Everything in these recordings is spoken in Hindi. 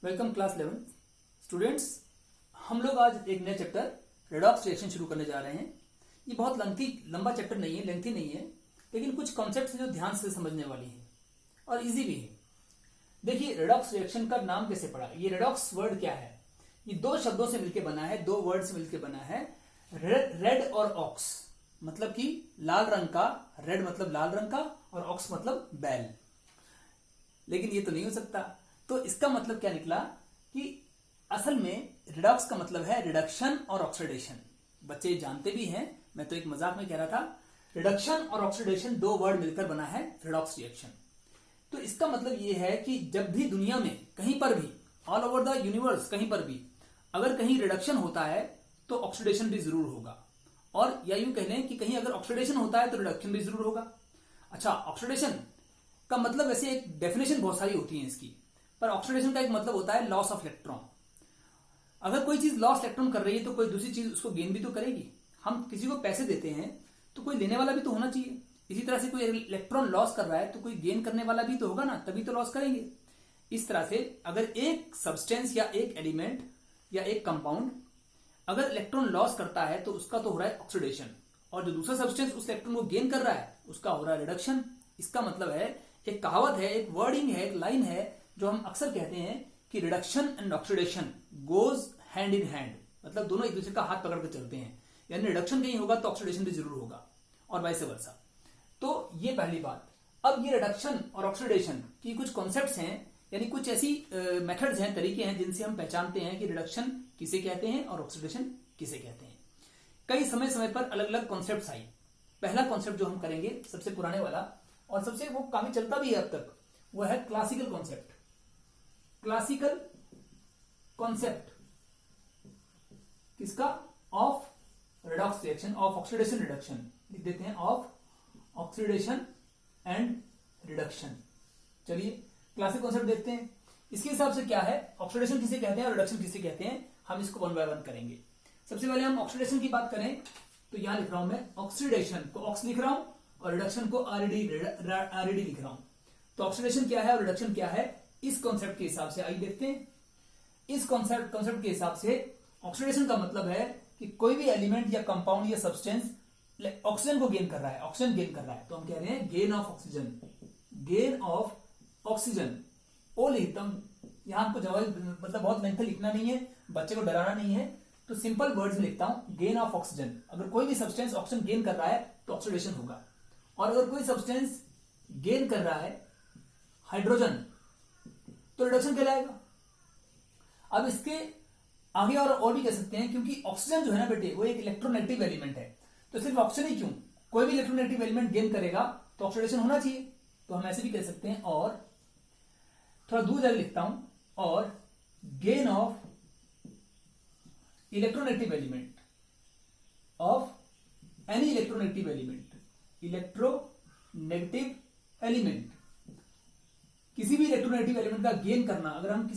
Welcome class 11 students. हम लोग आज एक नया चैप्टर रेडॉक्स रिएक्शन शुरू करने जा रहे हैं। ये बहुत लंबा चैप्टर नहीं है, लेंथी नहीं है, लेकिन कुछ कॉन्सेप्ट्स जो ध्यान से समझने वाली है और इजी भी है। देखिए, रेडॉक्स रिएक्शन का नाम कैसे पड़ा। ये रेडॉक्स वर्ड क्या है? ये दो शब्दों से मिलकर बना है, दो वर्ड से मिलकर बना है। रेड और ऑक्स मतलब कि लाल रंग का, रेड मतलब लाल रंग का और ऑक्स मतलब बैल। लेकिन ये तो नहीं हो सकता। तो इसका मतलब क्या निकला कि असल में रिडॉक्स का मतलब है रिडक्शन और ऑक्सीडेशन। बच्चे जानते भी हैं, मैं तो एक मजाक में कह रहा था। रिडक्शन और ऑक्सीडेशन दो वर्ड मिलकर बना है रिडॉक्स रिएक्शन। तो इसका मतलब ये है कि जब भी दुनिया में कहीं पर भी, ऑल ओवर द यूनिवर्स कहीं पर भी अगर कहीं रिडक्शन होता है तो ऑक्सीडेशन भी जरूर होगा, और या यूं कह लें कि कहीं अगर ऑक्सीडेशन होता है तो रिडक्शन भी जरूर होगा। अच्छा, ऑक्सीडेशन का मतलब वैसे एक डेफिनेशन बहुत सारी होती है इसकी, पर ऑक्सीडेशन का एक मतलब होता है लॉस ऑफ इलेक्ट्रॉन। अगर कोई चीज लॉस इलेक्ट्रॉन कर रही है तो कोई दूसरी चीज उसको गेन भी तो करेगी। हम किसी को पैसे देते हैं तो कोई लेने वाला भी तो होना चाहिए। इसी तरह से कोई इलेक्ट्रॉन लॉस कर रहा है तो कोई गेन करने वाला भी तो होगा ना, तभी तो लॉस करेंगे। इस तरह से अगर एक सब्सटेंस या एक एलिमेंट या एक कंपाउंड अगर इलेक्ट्रॉन लॉस करता है तो उसका तो हो रहा है ऑक्सीडेशन, और जो दूसरा सब्सटेंस उस इलेक्ट्रॉन को गेन कर रहा है उसका हो रहा है रिडक्शन। इसका मतलब है, एक कहावत है, एक वर्डिंग है, एक लाइन है जो हम अक्सर कहते हैं कि reduction and oxidation goes hand in hand, मतलब दोनों एक दूसरे का हाथ पकड़ कर चलते हैं। यानी रिडक्शन कहीं होगा तो ऑक्सीडेशन भी जरूर होगा, और वाइस वर्सा। तो ये पहली बात। अब ये रिडक्शन और ऑक्सीडेशन की कुछ कॉन्सेप्ट्स हैं, यानी कुछ ऐसी मेथड्स हैं, तरीके हैं जिनसे हम पहचानते हैं कि रिडक्शन किसे कहते हैं और ऑक्सीडेशन किसे कहते हैं। कई समय समय पर अलग अलग कॉन्सेप्ट्स आई। पहला कॉन्सेप्ट जो हम करेंगे, सबसे पुराने वाला और सबसे वो काफी चलता भी है अब तक, वो है क्लासिकल कॉन्सेप्ट। क्लासिकल कॉन्सेप्ट किसका? Of redox reaction, of oxidation reduction. लिख देते हैं ऑफ ऑक्सीडेशन एंड रिडक्शन। चलिए क्लासिक कॉन्सेप्ट देखते हैं। इसके हिसाब से क्या है, ऑक्सीडेशन किसे कहते हैं और रिडक्शन किसे कहते हैं, हम इसको वन बाय वन करेंगे। सबसे पहले हम ऑक्सीडेशन की बात करें तो यहां लिख रहा हूं मैं ऑक्सीडेशन को ऑक्स लिख रहा हूं और रिडक्शन को आरडी लिख रहा हूं। तो ऑक्सीडेशन क्या है और रिडक्शन क्या है, इस कॉन्सेप्ट के हिसाब से आइए देखते हैं। इस कॉन्सेप्ट के हिसाब से ऑक्सीडेशन का मतलब है कि कोई भी एलिमेंट या कंपाउंड या सब्सटेंस ऑक्सीजन को गेन कर रहा है, ऑक्सीजन गेन कर रहा है, तो हम कह रहे हैं gain of oxygen, gain of oxygen. O लिखता हूं, यहां आपको जवाब मतलब बहुत लेंथ लिखना नहीं है, बच्चे को डराना नहीं है, तो सिंपल वर्ड्स में लिखता हूं गेन ऑफ ऑक्सीजन। अगर कोई भी सब्सटेंस ऑक्सीजन गेन कर रहा है तो ऑक्सीडेशन होगा, और अगर कोई सब्सटेंस गेन कर रहा है हाइड्रोजन तो रिडक्शन कहलाएगा। अब इसके आगे और भी कह सकते हैं, क्योंकि ऑक्सीजन जो है ना बेटे वो एक इलेक्ट्रोनेगेटिव एलिमेंट है, तो सिर्फ ऑक्सीजन ही क्यों, कोई भी इलेक्ट्रोनेगेटिव एलिमेंट गेन करेगा तो ऑक्सीडेशन होना चाहिए। तो हम ऐसे भी कह सकते हैं, और थोड़ा दूर जाकर लिखता हूं, और gain of electronegative element, of any electronegative element, electronegative element, किसी भी इलेक्ट्रोनेगेटिव एलिमेंट का गेन करना। अगर हम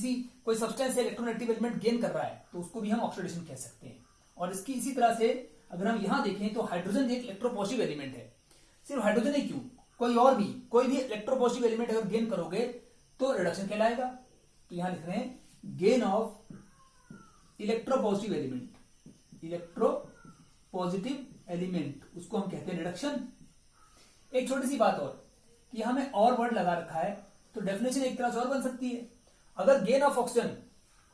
कोई सब्सटेंस से इलेक्ट्रोनेगेटिव एलिमेंट गेन कर रहा है तो उसको भी हम ऑक्सीडेशन कह सकते हैं। और इसकी इसी तरह से अगर हम यहां देखें तो हाइड्रोजन एक इलेक्ट्रोपॉजिटिव एलिमेंट है। सिर्फ हाइड्रोजन ही क्यों, कोई भी इलेक्ट्रोपॉजिटिव एलिमेंट अगर गेन करोगे तो रिडक्शन कहलाएगा। तो यहां लिख रहे हैं gain of electropositive element, electropositive element, उसको हम कहते हैं रिडक्शन। एक छोटी सी बात और, कि यहां में और वर्ड लगा रखा है तो डेफिनेशन एक तरह से और बन सकती है। अगर गेन ऑफ ऑक्सीजन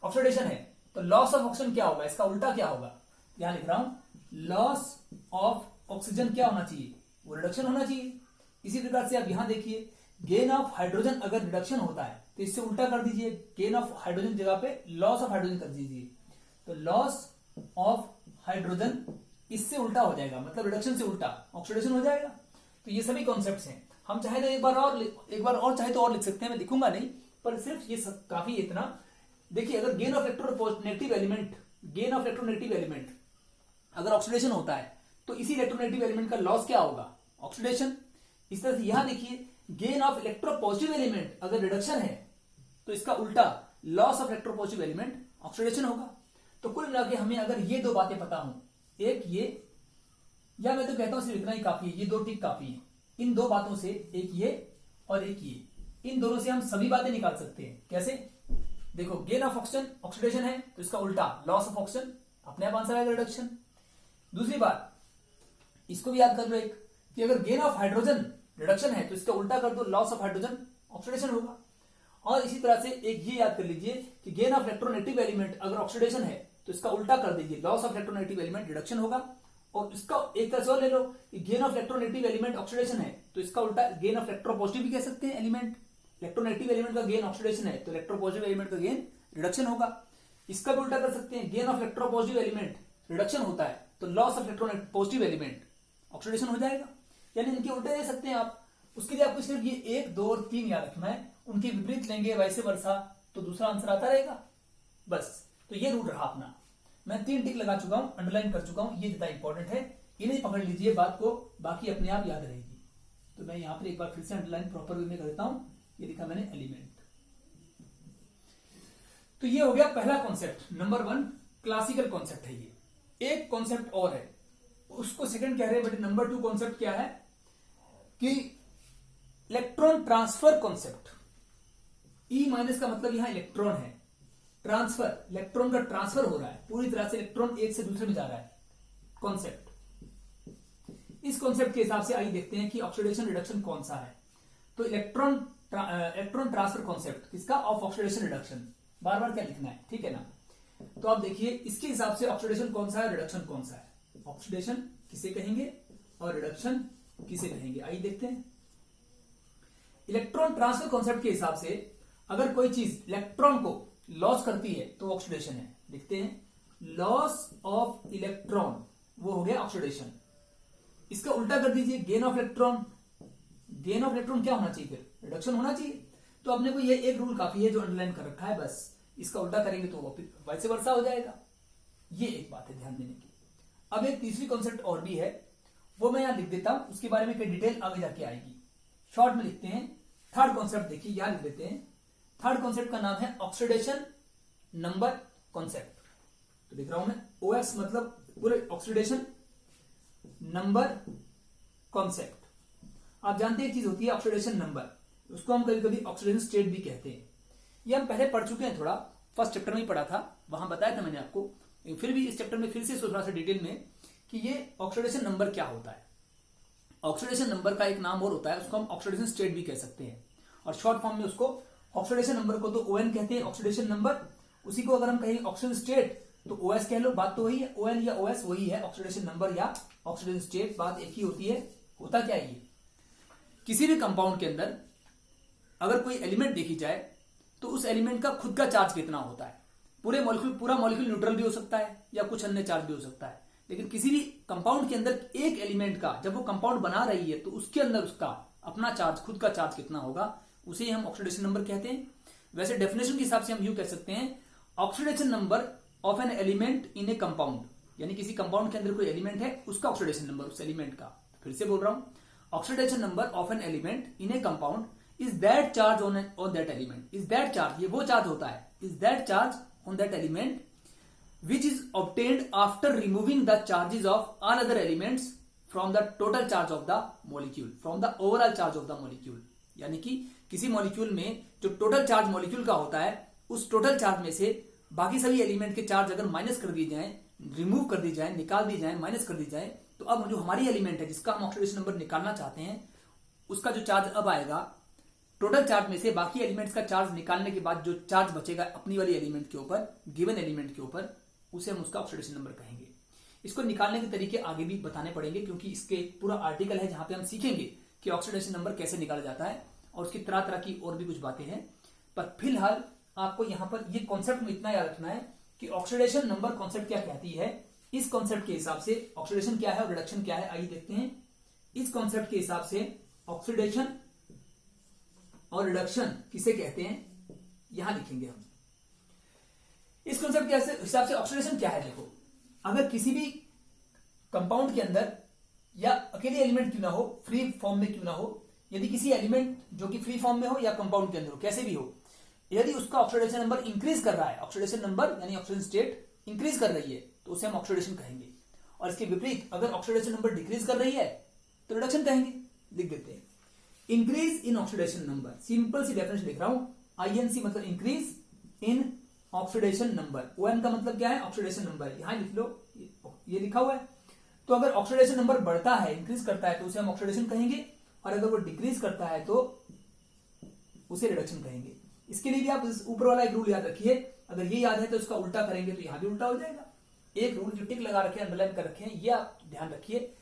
ऑक्सीडेशन है तो लॉस ऑफ ऑक्सीजन क्या होगा, इसका उल्टा क्या होगा। यहां लिख रहा हूं लॉस ऑफ ऑक्सीजन क्या होना चाहिए, वो रिडक्शन होना चाहिए। इसी प्रकार से आप यहां देखिए, गेन ऑफ हाइड्रोजन अगर रिडक्शन होता है तो इससे उल्टा कर दीजिए, गेन ऑफ हाइड्रोजन जगह पे लॉस ऑफ हाइड्रोजन कर दीजिए, तो लॉस ऑफ हाइड्रोजन इससे उल्टा हो जाएगा, मतलब रिडक्शन से उल्टा ऑक्सीडेशन हो जाएगा। तो ये सभी कॉन्सेप्ट्स हैं। हम चाहे तो एक बार और चाहे तो और लिख सकते हैं, मैं लिखूंगा नहीं, पर सिर्फ ये काफी इतना। देखिए, अगर गेन ऑफ इलेक्ट्रोनेगेटिव एलिमेंट अगर ऑक्सीडेशन होता है तो इसी इलेक्ट्रोनेगेटिव एलिमेंट का लॉस क्या होगा, ऑक्सीडेशन। इस तरह से यहां देखिए, गेन ऑफ इलेक्ट्रोपॉजिटिव एलिमेंट अगर रिडक्शन है तो इसका उल्टा loss of electropositive element oxidation होगा। तो कुल मिला के हमें अगर ये दो बातें पता हो, एक ये, या मैं तो कहता हूं सिर्फ इतना ही काफी है, ये दो ठीक काफी है। इन दो बातों से, एक ये और एक ये, इन दोनों से हम सभी बातें निकाल सकते हैं। कैसे? देखो गेन ऑफ ऑक्सीजन ऑक्सीडेशन है तो इसका उल्टा लॉस ऑफ ऑक्सीजन, अपने आप आंसर आएगा रिडक्शन। दूसरी बात इसको भी याद कर लो एक, कि अगर गेन ऑफ हाइड्रोजन रिडक्शन है तो इसका उल्टा कर दो लॉस ऑफ हाइड्रोजन ऑक्सीडेशन होगा। और इसी तरह से एक ये याद कर लीजिए कि गेन ऑफ इलेक्ट्रोनेगेटिव एलिमेंट अगर ऑक्सीडेशन है तो इसका उल्टा कर दीजिए loss of electronegative element reduction होगा। और इसका एक तरह से और ले लो कि gain of electronegative element oxidation है तो इसका उल्टा गेन ऑफ इलेक्ट्रोपॉजिटिव भी कह सकते हैं एलिमेंट। इलेक्ट्रोनेगेटिव एलिमेंट का गेन ऑक्सीडेशन है तो इलेक्ट्रोपॉजिटिव एलिमेंट का गेन रिडक्शन होगा। इसका भी उल्टा कर सकते हैं, gain of electropositive element reduction होता है तो loss of electropositive element oxidation हो जाएगा। यानी इनके उल्टे दे सकते हैं आप। उसके लिए आपको सिर्फ ये 1, 2 और 3 याद रखना है, उनके विपरीत लेंगे वैसे वर्षा तो दूसरा आंसर आता रहेगा। बस तो ये रूल रहा अपना। मैं 3 टिक लगा चुका हूं, अंडरलाइन कर चुका हूं, ये ज्यादा इंपॉर्टेंट है, इन्हें पकड़ लीजिए बात को, बाकी अपने आप याद रहेगी। तो मैं यहां पर एक बार फिर से अंडरलाइन प्रॉपर वे में कर देता हूं। ये लिखा मैंने एलिमेंट। तो ये हो गया पहला कॉन्सेप्ट, नंबर 1 क्लासिकल कॉन्सेप्ट है ये। एक कॉन्सेप्ट और है, उसको सेकंड कह रहे हैं, बट नंबर 2 कॉन्सेप्ट क्या है कि electron transfer concept. E minus का मतलब यहां इलेक्ट्रॉन है, ट्रांसफर, इलेक्ट्रॉन का ट्रांसफर हो रहा है, पूरी तरह से इलेक्ट्रॉन एक से दूसरे में जा रहा है कॉन्सेप्ट। इस कॉन्सेप्ट के हिसाब से आइए देखते हैं कि ऑक्सीडेशन रिडक्शन कौन सा है। तो इलेक्ट्रॉन ट्रांसफर कॉन्सेप्ट किसका, ऑफ ऑक्सीडेशन रिडक्शन। बार बार क्या लिखना है, ठीक है ना। तो आप देखिए इसके हिसाब से ऑक्सीडेशन कौन सा है, रिडक्शन कौन सा है। ऑक्सीडेशन किसे कहेंगे और रिडक्शन किसे कहेंगे, आइए देखते हैं। इलेक्ट्रॉन ट्रांसफर कॉन्सेप्ट के हिसाब से अगर कोई चीज इलेक्ट्रॉन को लॉस करती है तो ऑक्सीडेशन है। देखते हैं, लॉस ऑफ इलेक्ट्रॉन वो हो गया ऑक्सीडेशन। इसका उल्टा कर दीजिए, gain of electron. Gain of electron क्या होना चाहिए, फिर रिडक्शन होना चाहिए। तो अपने को ये एक रूल काफी है जो अंडरलाइन कर रखा है, बस इसका उल्टा करेंगे तो वैसे वर्षा हो जाएगा। ये एक बात है ध्यान देने की। अब एक तीसरी कॉन्सेप्ट और भी है, वो मैं यहां लिख देता हूं, उसके बारे में कोई डिटेल आगे जाके आएगी। शॉर्ट में लिखते हैं थर्ड कॉन्सेप्ट, देखिए यहां लिख देते हैं। थर्ड कॉन्सेप्ट का नाम है ऑक्सीडेशन नंबर कॉन्सेप्ट। तो लिख रहा हूं मैं OX मतलब पूरे ऑक्सीडेशन नंबर कॉन्सेप्ट। आप जानते हैं एक चीज होती है ऑक्सीडेशन नंबर, उसको हम कभी कभी ऑक्सीडेशन स्टेट भी कहते हैं। ये हम पहले पढ़ चुके हैं, थोड़ा फर्स्ट चैप्टर में ही पढ़ा था, वहां बताया था मैंने आपको। फिर भी इस चैप्टर में फिर से थोड़ा सा डिटेल में कि ये ऑक्सीडेशन नंबर क्या होता है। ऑक्सीडेशन नंबर का एक नाम और होता है, उसको हम ऑक्सीडेशन स्टेट भी कह सकते हैं, और शॉर्ट फॉर्म में उसको ऑक्सीडेशन नंबर को तो ON कहते हैं, ऑक्सीडेशन नंबर। उसी को अगर हम कहें ऑक्सीजन स्टेट तो OS कह लो, बात तो वही है। ON या OS वही है, ऑक्सीडेशन नंबर या ऑक्सीडेशन स्टेट, बात एक ही होती है। होता क्या है, ये किसी भी कंपाउंड के अंदर अगर कोई एलिमेंट देखी जाए तो उस एलिमेंट का खुद का चार्ज कितना होता है। पूरा मॉलिक्यूल न्यूट्रल भी हो सकता है या कुछ अन्य चार्ज भी हो सकता है, लेकिन किसी भी कंपाउंड के अंदर एक एलिमेंट का जब वो कंपाउंड बना रही है तो उसके अंदर उसका अपना चार्ज, खुद का चार्ज कितना होगा, उसे ही हम ऑक्सीडेशन नंबर कहते हैं। वैसे डेफिनेशन के हिसाब से हम यूं कह सकते हैं, oxidation number of an element in A compound, यानी किसी कंपाउंड के अंदर कोई एलिमेंट है उसका ऑक्सीडेशन नंबर उस एलिमेंट का। फिर से बोल रहा हूं, oxidation number of an element in A compound is that charge on that element. Is that charge, ये वो चार्ज होता है, is that charge on that element which is obtained after removing the charges of all other elements from the total charge of the molecule, from the overall charge of the molecule। यानी कि किसी मॉलिक्यूल में जो टोटल चार्ज मॉलिक्यूल का होता है, उस टोटल चार्ज में से बाकी सभी एलिमेंट के चार्ज अगर माइनस कर दिए जाएं, रिमूव कर दी जाए, निकाल दी जाए, माइनस कर दी जाए, तो अब जो हमारी एलिमेंट है जिसका हम ऑक्सीडेशन नंबर निकालना चाहते हैं, उसका जो चार्ज अब आएगा टोटल चार्ज में से बाकी एलिमेंट्स का चार्ज निकालने के बाद जो चार्ज बचेगा अपनी वाली एलिमेंट के ऊपर, गिवन एलिमेंट के ऊपर, उसे हम उसका ऑक्सीडेशन नंबर कहेंगे। इसको निकालने के तरीके आगे भी बताने पड़ेंगे, क्योंकि इसके पूरा आर्टिकल है जहां पे हम सीखेंगे कि ऑक्सीडेशन नंबर कैसे निकाला जाता है, और उसकी तरह तरह की और भी कुछ बातें हैं। पर फिलहाल आपको यहां पर ये कॉन्सेप्ट में इतना याद रखना है कि ऑक्सीडेशन नंबर कॉन्सेप्ट क्या कहती है। इस कॉन्सेप्ट के हिसाब से ऑक्सीडेशन क्या है और रिडक्शन क्या है, आइए देखते हैं। इस कॉन्सेप्ट के हिसाब से ऑक्सीडेशन और रिडक्शन किसे कहते हैं, यहां लिखेंगे हम। इस कॉन्सेप्ट के हिसाब से ऑक्सीडेशन क्या है, देखो, अगर किसी भी कंपाउंड के अंदर या अकेले एलिमेंट क्यों ना हो, फ्री फॉर्म में क्यों ना हो, यदि किसी एलिमेंट जो कि फ्री फॉर्म में हो या कंपाउंड के अंदर हो, कैसे भी हो, यदि उसका ऑक्सीडेशन नंबर इंक्रीज कर रहा है, ऑक्सीडेशन नंबर यानी ऑक्सीजन स्टेट इंक्रीज कर रही है, तो उसे हम ऑक्सीडेशन कहेंगे। और इसके विपरीत अगर ऑक्सीडेशन नंबर डिक्रीज कर रही है तो रिडक्शन कहेंगे। लिख देते हैं, increase in oxidation number, simple सी डेफिनेशन लिख रहा हूं, INC मतलब increase, in oxidation number. ON का मतलब क्या है? Oxidation number. यहां लिख लो, ये लिखा हुआ है। तो अगर ऑक्सीडेशन नंबर बढ़ता है, इंक्रीज करता है, तो उसे हम ऑक्सीडेशन कहेंगे, और अगर वो डिक्रीज करता है तो उसे रिडक्शन कहेंगे। इसके लिए भी आप ऊपर वाला एक रूल याद रखिए, अगर ये याद है तो इसका उल्टा करेंगे तो यहां भी उल्टा हो जाएगा। एक रूल जो टिक लगा रखे हैं, अंडरलाइन कर रखे हैं, ये आप ध्यान रखिए,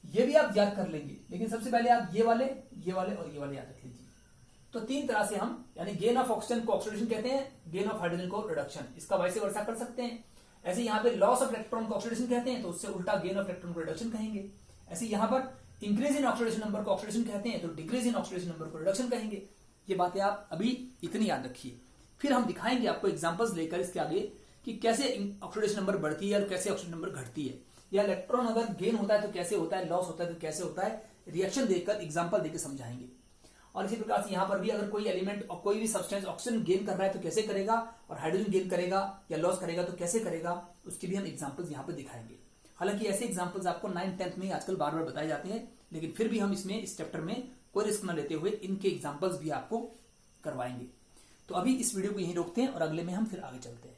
ये भी आप याद कर लेंगे, लेकिन सबसे पहले आप ये वाले और ये वाले याद रख लीजिए। तो तीन तरह से हम, यानी गेन ऑफ ऑक्सीजन को ऑक्सीडेशन कहते हैं, गेन ऑफ हाइड्रोजन को रिडक्शन, इसका वाइस वर्सा कर सकते हैं। ऐसे यहाँ पे लॉस ऑफ इलेक्ट्रॉन को ऑक्सीडेशन कहते हैं, तो उससे उल्टा गेन ऑफ इलेक्ट्रॉन को रिडक्शन कहेंगे। ऐसे यहाँ पर इंक्रीज इन ऑक्सीडेशन नंबर को ऑक्सीडेशन कहते हैं, तो डिक्रीज इन ऑक्सीडेशन नंबर को रिडक्शन कहेंगे। ये बातें आप अभी इतनी याद रखिए, फिर हम दिखाएंगे आपको एग्जांपल्स लेकर इसके आगे कि कैसे ऑक्सीडेशन नंबर बढ़ती है और कैसे ऑक्सीडेशन नंबर घटती है, या इलेक्ट्रॉन अगर गेन होता है तो कैसे होता है, लॉस होता है तो कैसे होता है, रिएक्शन देकर एग्जांपल देकर समझाएंगे। और इसी प्रकार से यहाँ पर भी अगर कोई एलिमेंट और कोई भी सब्सटेंस ऑक्सीजन गेन कर रहा है तो कैसे करेगा, और हाइड्रोजन गेन करेगा या लॉस करेगा तो कैसे करेगा, उसके भी हम एग्जांपल्स यहाँ पर दिखाएंगे। हालांकि ऐसे एग्जांपल्स आपको 9th 10th में आजकल बार बार बताए जाते हैं, लेकिन फिर भी हम इसमें इस चैप्टर में कोई रिस्क न लेते हुए इनके एग्जांपल्स भी आपको करवाएंगे। तो अभी इस वीडियो को यहीं रोकते हैं और अगले में हम फिर आगे चलते हैं।